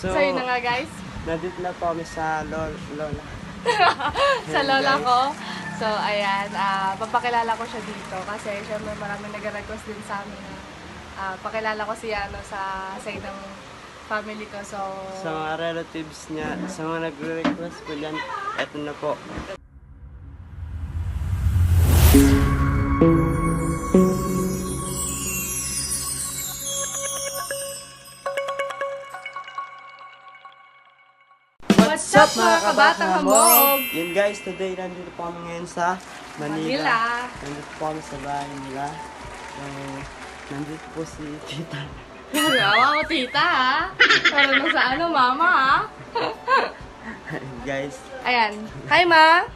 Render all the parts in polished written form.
So yun na nga guys. Nandito na po kami sa Lola. Sa lola ko. So ayan, papakilala ko siya dito kasi syempre maraming nag-request din sa amin na pakilala ko siya sa side ng family ko. So Sa mga relatives niya, sa mga nagre-request po dyan, eto na po. what's up mga kabatang hamog? Yun guys, today nandito po kami ngayon sa Manila. Manila. Nandito po kami sa bahay nila. So, nandito po si Tita. Gawa ko tita ha. Pero nung sa ano mama ha. Guys, Ayan. Hi ma.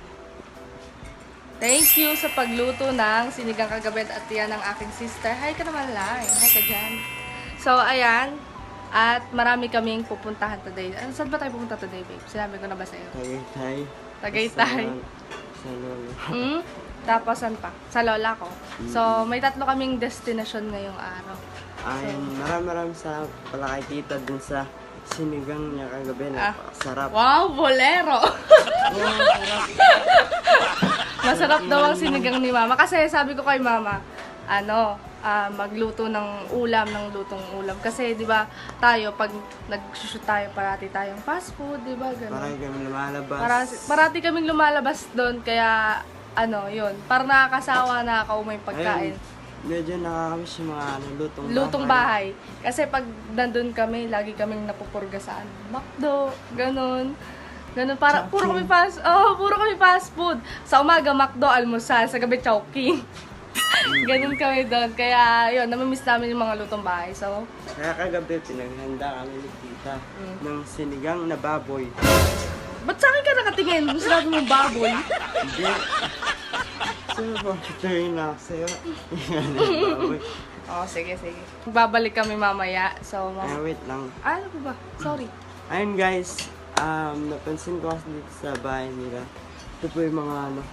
Thank you sa pagluto ng sinigang kagabi at yan ng aking sister. Hi ka naman lang. Hi ka dyan. So ayan. At marami kaming pupuntahan today. Saan ba tayo pupunta today, babe? Sinabi ko na ba sa'yo? Tagaytay. Tagaytay. Sa Lola. Tapos saan pa? Sa lola ko. So may tatlo kaming destination ngayong araw. Ayun, maraming salamat pala kay Tita dun sa sinigang niya kagabi. Napakasarap. Wow, bolero! Masarap daw ang sinigang ni mama. Kasi sabi ko kay mama, magluto ng lutong ulam. Kasi, di ba, tayo, pag nag-shoot tayo, parati tayong fast food, di ba, gano'n. Parang kami lumalabas. Parati kaming lumalabas doon, kaya, yun, parang nakakasawa, nakakaumay pagkain. Ayun, medyo nakakamiss yung mga Lutong bahay. Kasi pag nandun kami, lagi kaming napupurga sa McDo, gano'n. Ganun, puro kami fast food. Sa umaga, McDo, almusal. Sa gabi, Chowking. Ganun kami doon. Kaya, yun, namimiss namin yung mga lutong bahay. So, kaya kagabi, pinaghanda kami ni Tita ng sinigang na baboy. ba't sa akin ka nakatingin? Kung sinabi mo baboy? Hindi. Sino ba? Tuloy na ako sa'yo. Baboy. Oo, sige. Babalik kami mamaya. So, Ay, wait lang. ano ba? Sorry. Ayun guys, napansin ko kasi dito sa bahay nila. Ito po yung mga anak.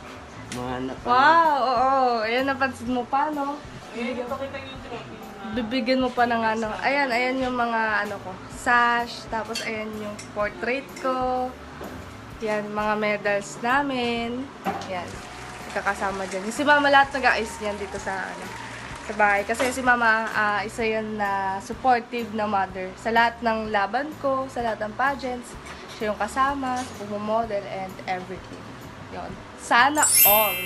Wow, oo. Ayan, napansin mo pa, no? Bibigyan mo pa ng ayan yung mga ko, sash, tapos ayan yung portrait ko. Yan, mga medals namin. Yan, kakasama dyan. Si mama lahat nag-aayos yan dito sa bahay. Kasi si mama, isa yan na supportive na mother. Sa lahat ng laban ko, sa lahat ng pageants, siya yung kasama, sa pumomodel, and everything. Yun. Sana all.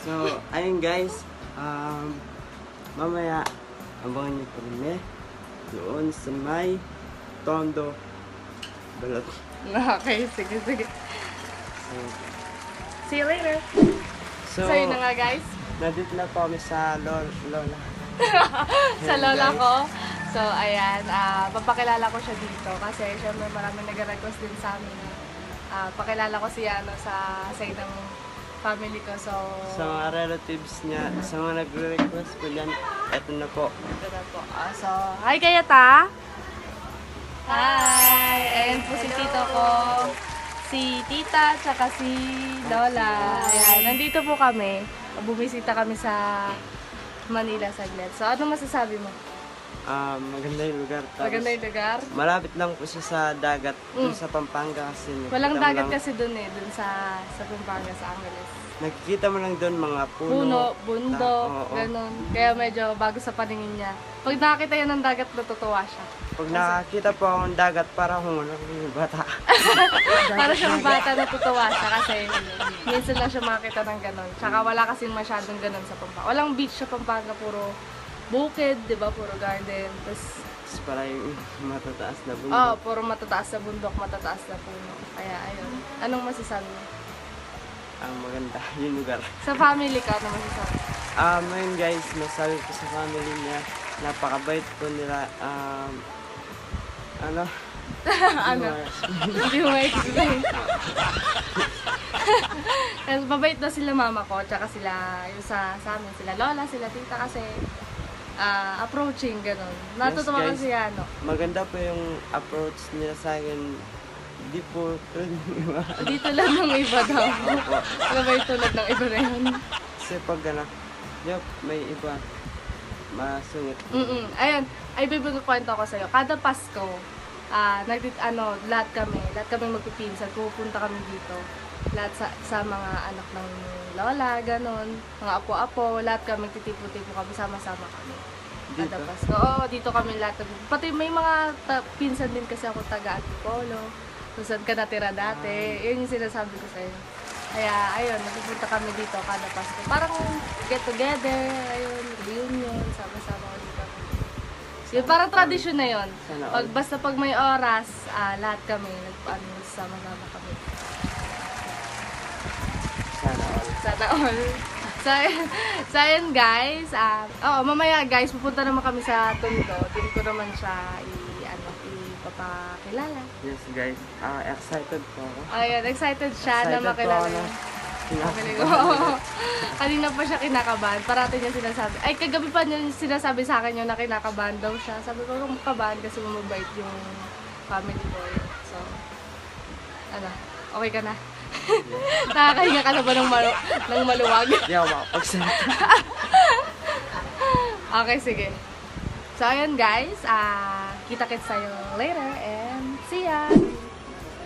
So, ayun guys, mamaya, abangan niyo po rin doon sa may Tondo Balot. Okay, sige. So, See you later. So yun na nga guys. Nandito na po kami sa Lola. Sa lola ko. So ayan, papakilala ko siya dito kasi syempre maraming nag-request din sa amin na pakilala ko siya sa side ng family ko. So Sa mga relatives niya, sa mga nagre-request po dyan, eto na po. ito na po. So, hi kaya ta. Hi! Ayan po si tito ko. Si tita, tsaka si lola. Ayan, nandito po kami. Bumisita kami sa Manila saglit. So, ano masasabi mo? Maganda yung lugar. Tapos, Maganda yung lugar? malapit lang po siya sa dagat, dun sa Pampanga kasi. Walang nakikita mo dagat lang- kasi dun dun sa Pampanga, sa Angeles. Nakikita mo lang doon mga Puno, bundok, Oo. ganun. Kaya medyo bago sa paningin niya. Pag nakakita yan ng dagat, natutuwa siya. Pag nakakita po ako ng dagat, parang yung bata. Para siyang bata, natutuwa siya kasi minsan lang siya makakita ng ganun. Tsaka wala kasing masyadong ganun sa Pampanga. Walang beach sa Pampanga, puro bukid, di ba? Puro garden. Tapos, Parang yung matataas na bundok. puro matataas na bundok, matataas na puno. Kaya, ayun. Anong masasabi mo? Maganda yung lugar. Sa family ka, ano masasabi? Ngayon guys, masabi ko sa family niya, napakabait po nila. Ano? Hindi mo ma-explain. Mabait daw sila mama ko, tsaka sila, yung sa amin, sila lola, sila tita kasi approaching, gano'n. Natutuwa Yes, guys. kasi Maganda po yung approach nila sa akin. Di po tulad ng iba. Dito lang ng iba daw. Ano ba yung tulad ng iba na yun? Kasi pag may iba, masungit. Ayun, ay bibigyan kwento ko sa'yo. Kada Pasko, lahat kami magpipinsan, pupunta kami dito. Lahat sa mga anak ng lola, ganon, mga apo-apo, lahat kami titipo-tipo kami, sama-sama kami. Dito? Kada Pasko. Oo, dito kami lahat. Pati may mga pinsan din kasi ako taga Antipolo. Kung saan ka natira dati. Yun yung sinasabi ko sa'yo. Kaya, ayun, napupunta kami dito kada Pasko. Parang get together, ayun, reunion, sama-sama ko dito. Yun, parang tradisyon na yun. Sana all. Basta pag may oras, lahat kami, sama-sama kami. Sana all. Sana all. So ayun guys, mamaya guys, pupunta naman kami sa Tondo. Doon ko naman siya ipapakilala. Yes guys, excited po ako. Ayun, excited siya na Excited makilala po ako niya. na Oo. Kanina pa siya kinakabahan. Parati niya sinasabi. Ay, kagabi pa niya sinasabi sa akin yung na kinakabahan daw siya. Sabi ko, kung kabahan kasi mabait yung family ko. So, okay ka na? Nakakahinga ka na ba ng maluwag? Hindi ako makapagsalita. Okay, sige. So, ayun guys. Kita-kits tayo later and see ya!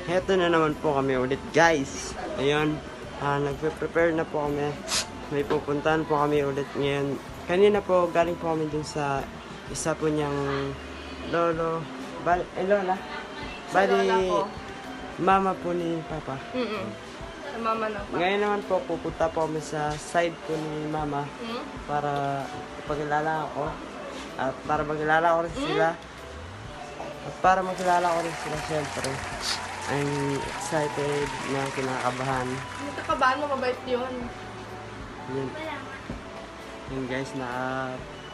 Heto na naman po kami ulit guys. Ayun, nagpe-prepare na po kami. May pupuntahan po kami ulit ngayon. Kanina po galing po kami dun sa isa po niyang lolo. Lola. Bali, lola ko. mama po ni Papa. Sa mama na pa. Ngayon naman po pupunta po kami sa side po ni Mama para ipakilala ako. At para makilala ko rin sila. At para makilala ko rin sila syempre. I'm excited na kinakabahan. Hindi ka kabahan mo, mabait yun. Yun. Yun guys,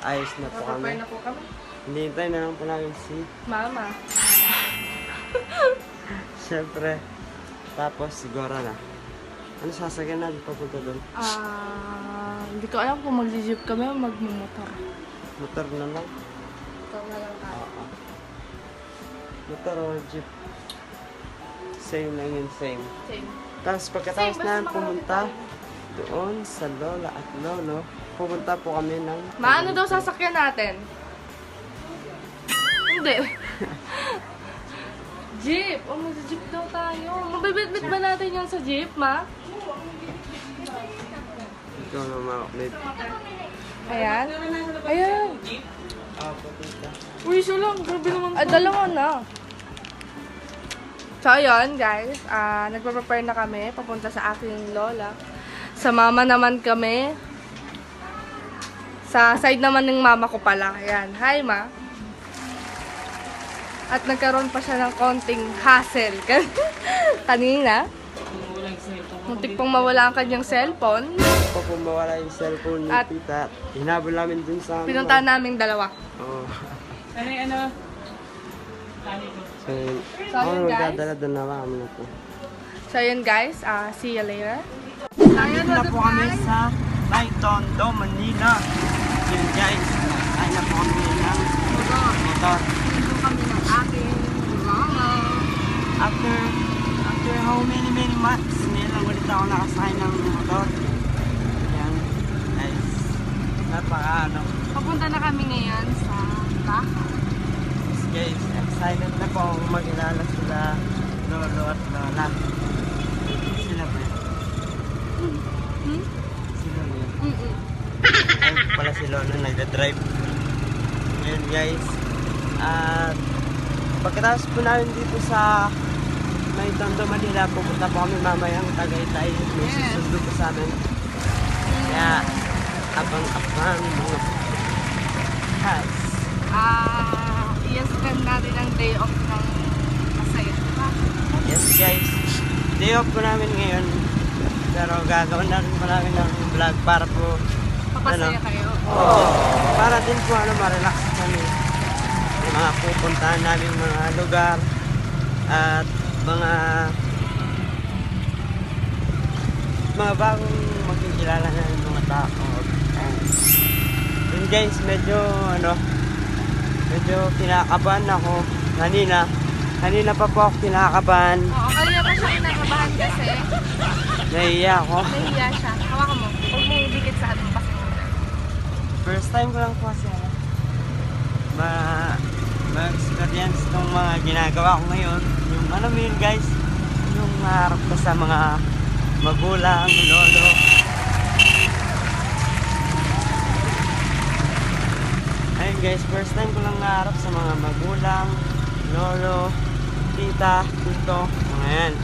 ayos na po kami. Prepare na po kami. Hinihintay na lang po namin si Mama. syempre. Tapos siguro na. Ano sasakyan natin papunta doon? Hindi ko alam kung mag-jeep kami o mag-motor. Motor na lang. Motor na lang tayo. Oo. Motor o jeep. Same lang yun, same. Same. Tapos pagkatapos Same, basta na makarating pumunta tayo. doon sa lola at lolo, pupunta po kami ng... Maano daw sasakyan natin? Hindi. Jeep! O, mag-jeep daw tayo. Mabibit-bit ba natin yung sa jeep, ma? Ikaw na ma-upload. Ayan. Ayan. Pupunta. Uy, siya lang. Grabe naman. Dalawa na. So, ayun, guys. Nagpa-prepare na kami. Papunta sa aking lola. Sa mama naman kami. Sa side naman ng mama ko pala. Ayan. Hi, ma. At nagkaroon pa siya ng konting hassle. Kanina. Muntik pong mawala ang kanyang cellphone. Pa po mawala yung cellphone ni At- tita. Hinabol namin dun sa... Pinuntahan naming dalawa. Oo. Ano? So, So, ayun, guys. magdadala doon na kami na po. So, ayun, guys. See you later. Nandito na po kami sa Tondo, Manila. Yun guys, ay na po kami ng motor. Dito kami ng aking mama. After how many months, ngayon lang ulit ako nakasakay ng motor. Yan, guys. Papunta na kami ngayon sa bahay. Yes, guys, excited na po akong makilala sila lolo at lola. Sila ba? Sila ba? Ay, pala si lolo nagda-drive. Ngayon guys, at pagkatapos po namin dito sa Tondo, Manila, pupunta po kami mamayang Tagaytay. May susundo po sa amin. Kaya, abang-abang mga guys. I-spend natin ang day off ng masaya. Yes guys, day off po namin ngayon. Pero gagawin na rin po namin ng vlog para po Papasaya kayo. para din po ma-relax kami. Yung mga pupuntahan namin mga lugar at mga bagong makikilala na ng mga tao. Yun guys, medyo kinakabahan ako kanina pa po ako kinakabahan. Oo, kanina pa siya kinakabahan kasi. Nahiya ako. Nahiya siya. Hawakan mo. Huwag mo dikit sa ating pasok. First time ko lang po kasi ma-experience tong mga ginagawa ko ngayon. Yung ano mo yun guys, yung harap ko sa mga magulang, lolo. Ayun guys, first time ko lang naharap sa mga magulang, lolo, tita, tito, mga yan.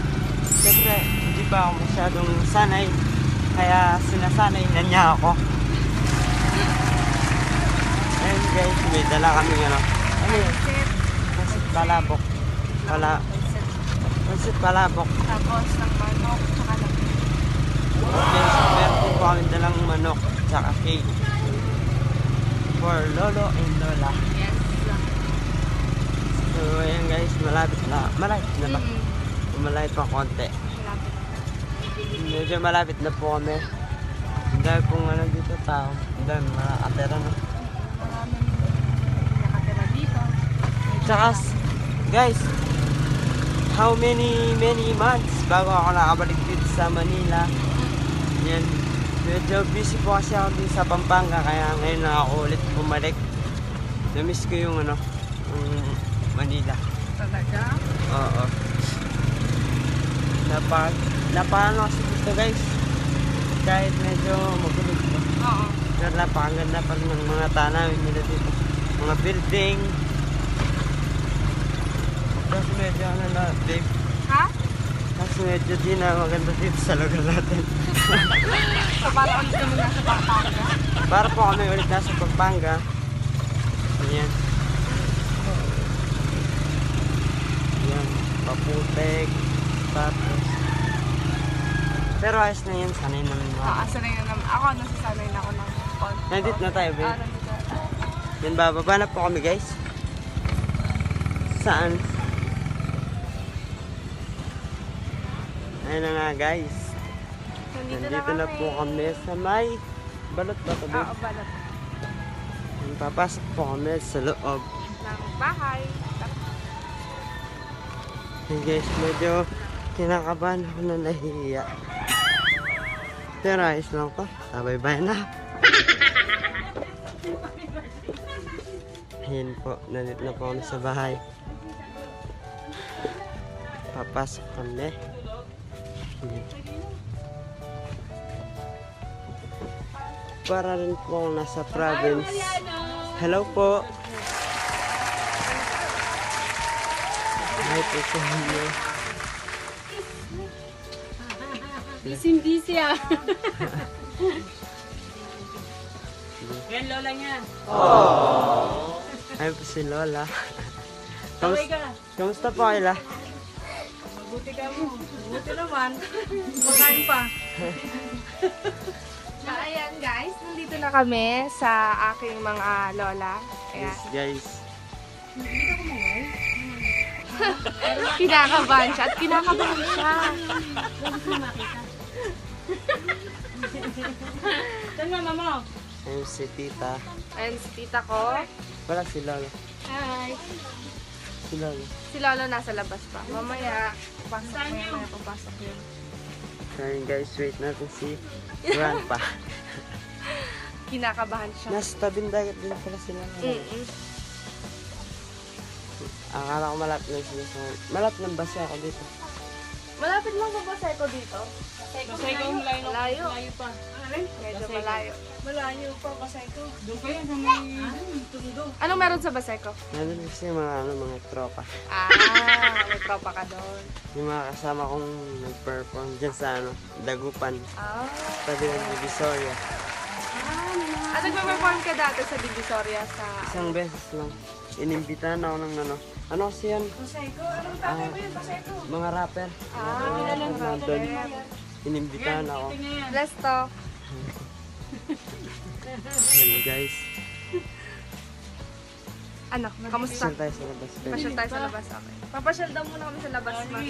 Siyempre, hindi pa ako masyadong sanay, kaya sinasanay na niya ako. Ayun guys, may dala kami ano yun? Pansit palabok. Pansit palabok. Tapos ng manok, tsaka lang. Guys, meron po kami dalang manok, tsaka cake. For lolo and lola. Yes. So, ayan guys, malapit na ba? Malapit pa konti. Malapit. Medyo malapit na po kami. Ang dami pong ano dito tao. Ang dami mga katera no. Maraming nakatira dito. Tsaka, guys, how many months bago ako nakabalik dito sa Manila. Yan. Medyo busy po kasi ako dito sa Pampanga, kaya ngayon na ako ulit bumalik. Na-miss ko yung ano, yung Manila. Talaga? Oo. Napano kasi dito guys. Kahit medyo magulo po. Oo. Pero napakaganda pa rin ng mga tanawin nila dito. Mga building. Kasi medyo ano na, babe. Ha? Kasi medyo di na maganda dito sa lugar natin. So, para ulit kami nasa Pampanga? Para po kami ulit nasa Pampanga. Ayan. Ayan. Paputek. Tapos. Pero ayos na yan. Sanay naman mga. Sanay na naman. Ako, nasasanay na ako ng konti. Nandito na tayo, babe. Nandito na tayo. Yan, bababa na po kami, guys. Saan? Ayun na nga, guys. Nandito na po kami sa may balot ba ito, babe? Oo, balot. Papasok po kami sa loob. Ng bahay. Hey guys, medyo kinakabahan ako na nahihiya. Pero ayos lang po. Sabay-bay na. Ayan po, nandito na po kami sa bahay. Papasok kami. Ayan. Para rin po ako nasa province. Hello po. Hi po sa inyo. Busy ah. Yan lola niya. Hi po si Lola. Kaway ka. Kamusta po kayo? Mabuti ka mo. Mabuti naman. Makain pa. So, ayan guys, nandito na kami sa aking mga lola. Ayan. Yes guys. Kinakabahan siya at kinakabahan siya. Saan mama mo? Ayun si tita. Ayan si tita ko. Wala si Lola. Hi. Si Lola. Si Lolo nasa labas pa. Mamaya, papasok yun. So ayun guys, wait natin si Grandpa. Kinakabahan siya. Nasa tabing dagat din pala sila. Akala ko malapit lang sila sa... Malapit lang basa ako dito. Malapit lang ba sa ko dito? Basay ko malayo. Malayo. Malayo pa. Medyo malayo. Malayo pa basay ko. Doon pa yan sa may tundo. Anong meron sa Basayco? Nandun kasi yung mga tropa. May tropa ka doon. Yung mga kasama kong nag-perform dyan sa Dagupan. Tabi ng Divisoria. Nagpe-perform ka dati sa Divisoria sa... Isang beses lang. Inimbitahan ako ng ano kasi yan? Basay ko. Anong tatay mo yun? Basay ko. Mga rapper. Nandun. Inimbitahan ako. Bless to. Ayun guys. Ano? Kamusta? Pasyal tayo sa labas. Pasyal tayo sa labas. Okay. Papasyal daw muna kami sa labas. Ma.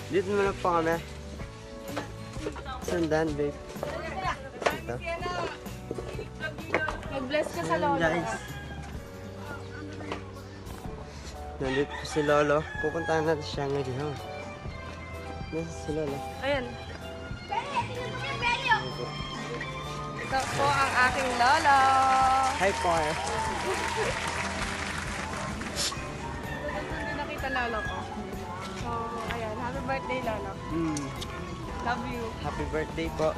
Dito muna po kami. Sandan, babe. Ito. Mag-bless ka sa Ayun lolo. guys. Nandito po si Lolo. Pupuntahan natin siya ngayon. Nasa si Lolo. Ayan. Ito po ang aking lolo. Hi po kayo. lolo ko. So, ayan. Happy birthday, lolo. Love you. Happy birthday po.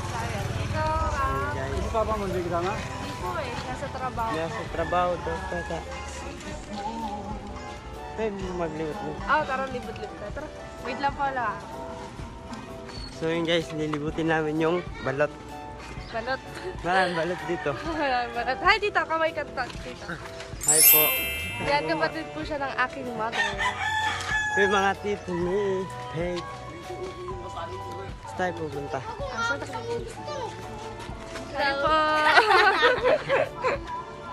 So, ayan. Ikaw, Ayun, guys. Ito pa mo hindi kasama? Hindi po eh. Nasa trabaho Nasa ko. trabaho daw tata. Pwede mo magliwat mo. Tara, libot-libot na. Tara. Wait lang pala. So yun guys, nilibutin namin yung balot. Balot. Maraming balot dito. Balot. Hi, tita. Kamay ka, tita. Hi po. Yan, kapatid po siya ng aking mother. Yung mga tito ni Hey. Saan tayo pupunta? Saan tayo?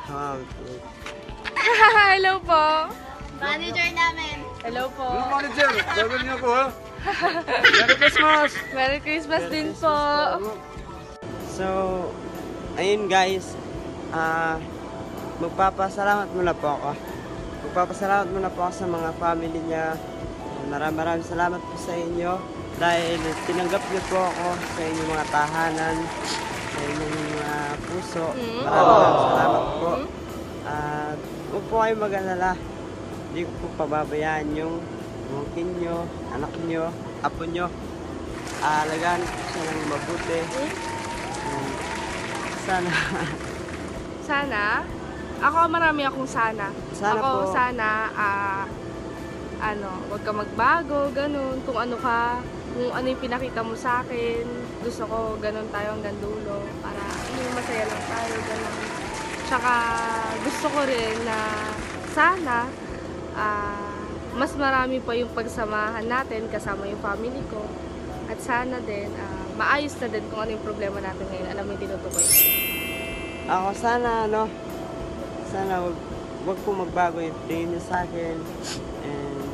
Hi po. Hello po. Manager namin. Hello po. Manager, gagawin niyo ako ha? Merry Christmas! Merry Christmas din po. So, ayun guys. Magpapasalamat muna po ako. Magpapasalamat muna po ako sa mga family niya. Maraming salamat po sa inyo. Dahil tinanggap niyo po ako sa inyong mga tahanan, sa inyong mga puso. Maraming salamat po. At huwag po kayong mag-alala. Hindi ko po pababayaan yung mungkin nyo, anak nyo, apo nyo. Alagaan ko siya ng mabuti. Sana. Sana. Ako, marami akong sana. Sana ako, po. sana, huwag ka magbago, ganun. Kung ano ka, kung ano yung pinakita mo sa akin. Gusto ko, ganun tayo hanggang dulo. Para, masaya lang tayo, ganun. Tsaka, gusto ko rin na sana, mas marami pa yung pagsamahan natin kasama yung family ko. At sana din, maayos na din kung ano yung problema natin ngayon. Alam mo yung tinutukoy. Ako sana wag po magbago yung tingin niyo sa akin. And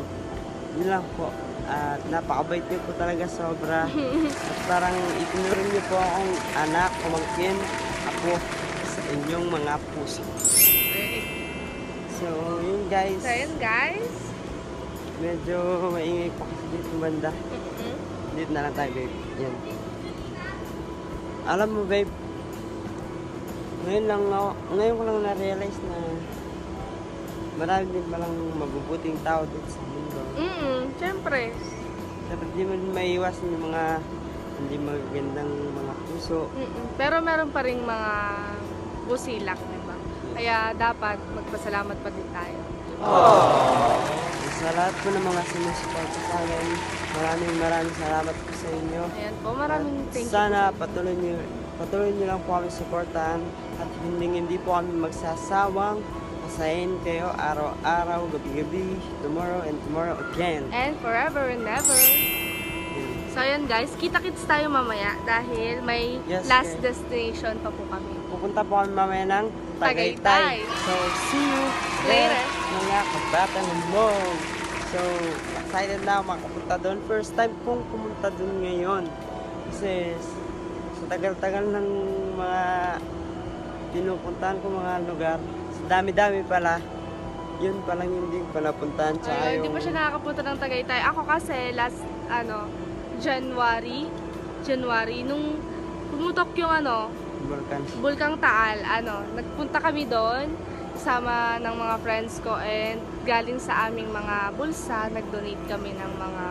yun lang po. At napakabait niyo po talaga sobra. At parang itinuring niyo po akong anak, pamangkin, apo sa inyong mga puso. So yun guys. So, yun guys. Medyo maingay pa kasi dito banda. Dito na lang tayo, babe. Yan. Alam mo, babe, ngayon ko lang na-realize na marami din palang mabubuting tao dito sa mundo. Siyempre. Dapat di mo maiiwasan yung mga hindi magagandang mga puso. Pero meron pa ring mga busilak, diba? Kaya dapat magpasalamat pa din tayo. Sa lahat po ng mga sinusuporta sa akin, maraming salamat po sa inyo. Ayan po, maraming thank you. Sana patuloy niyo lang po kami suportahan at hindi po kami magsasawang pasahin kayo araw-araw, gabi-gabi, tomorrow and tomorrow again. And forever and ever. So ayan guys, kita-kits tayo mamaya dahil may Yes, last guys. destination pa po kami. Pupunta po kami mamaya ng Tagaytay. Tagaytay. So, see you Later. mga kabatang mong. So, excited na ako makapunta doon. First time kong pumunta doon ngayon. Kasi sa tagal-tagal ng mga pinupuntahan ko mga lugar, sa dami-dami pala, yun palang hindi ko pa napuntahan. Tsaka Ayun, hindi yung... pa siya nakakapunta ng Tagaytay. Ako kasi last, January, nung pumutok yung Vulcan. Bulkang Taal, nagpunta kami doon kasama ng mga friends ko and galing sa aming mga bulsa, nag-donate kami ng mga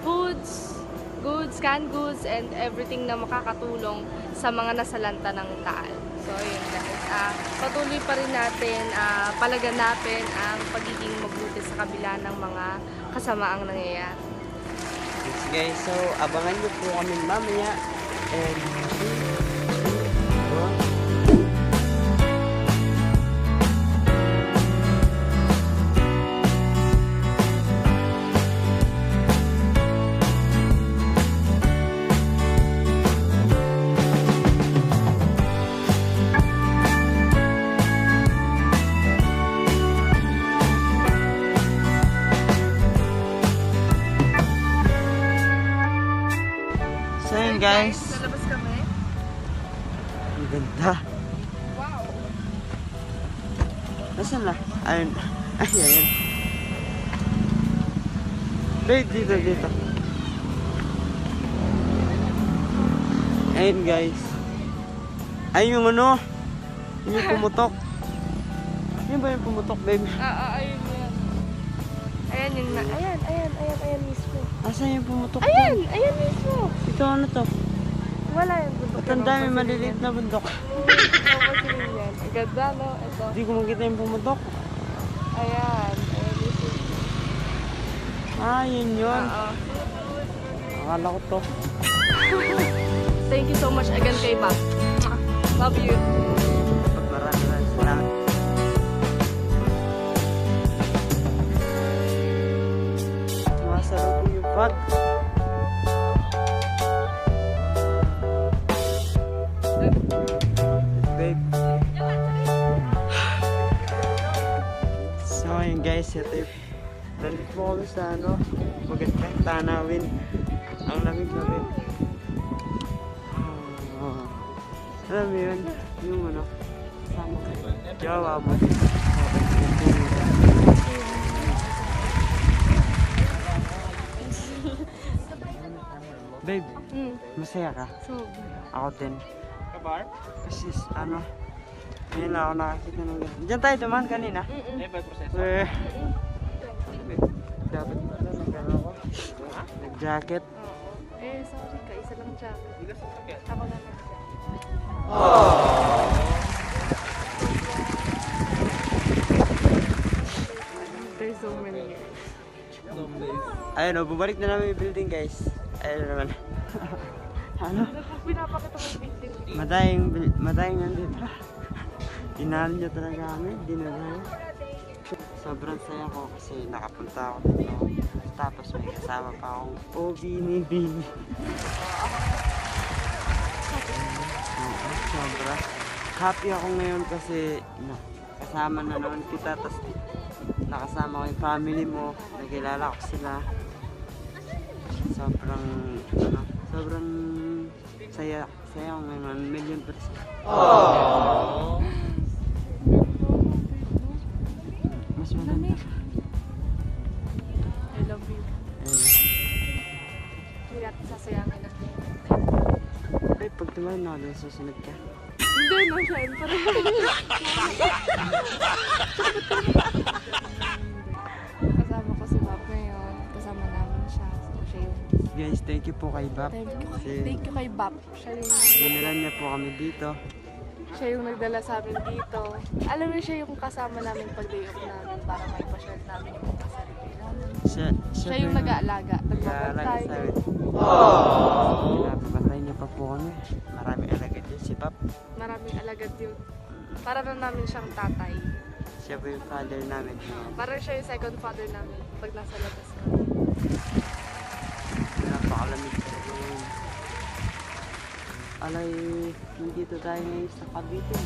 goods, canned goods, and everything na makakatulong sa mga nasalanta ng Taal. So, yun guys. Patuloy pa rin natin palaganapin ang pagiging mabuti sa kabila ng mga kasamaang nangyayari. Yes guys, so abangan niyo po kami mamaya. And so yun guys, Lalabas kami. ang ganda. Wow! Nasaan na? Ayun. Ayun. Wait, dito. Ayun guys. Ayun yung yung pumutok. Yun ba yung pumutok, babe? Ayun yan. Ayan yun na. Ayan mismo. Asan yung pumutok? Ayan mismo. Ito ano to? Wala yung bundok. Ba't ang dami maliliit na bundok? Papasilin yan. Ang ganda, no? Ito. Hindi ko makita yung pumutok. Ayan mismo. Yun yun. Oo. Akala ko to. Thank you so much again kay Bob. Love you. Maraming salamat. Masarap yung pag. Babe. So ayun guys, ito yung nandito po kami sa magandang tanawin. Ang lamig-lamig. Alam mo yun, yung sama kayo. Jawa mo. Babe, masaya ka? Sobra. Ako din. Kasi ngayon lang ako nakakita ng ganyan. Diyan tayo dumaan kanina. Eh, dapat pala ako. Nag-jacket. Sorry ka. Isa lang jacket. Ako na lang. There's so many years. Ayun bumalik na namin yung building guys. Ayun naman. Pinapakita ko yung picture. Madayang nandito. Inahan niyo talaga kami, dinalayan. Sobrang saya ko kasi nakapunta ako dito. Tapos may kasama pa akong Bini. Sobra. Happy ako ngayon kasi kasama na naman kita. Tapos nakasama ko yung family mo. Nakilala ko sila. Sobrang saya ako ngayon. 1,000,000%. Mas maganda. I love you. Hindi natin sasayangin na. Ay, pag tumayo na ako, susunod ka. Hindi, no, syempre. Kasama ko si Bob ngayon. Kasama namin siya. So, siya yung... Guys, thank you po kay Bap. Thank you kay Bob. Siya yung... Ginalan niya po kami dito. Siya yung nagdala sa amin dito. Alam mo, siya yung kasama namin pag day off namin para may pa-share namin yung mga sarili namin. Siya yung nag-aalaga. Nagpapantay. sa amin. Pinapapantay niya pa po kami. Maraming alagad yun si Bap. Maraming alagad yun. Para na namin siyang tatay. Siya po yung father namin. Parang siya yung second father namin pag nasa labas kami. Napakalamig po ngayon. Alay, nandito tayo ngayon sa Cavite.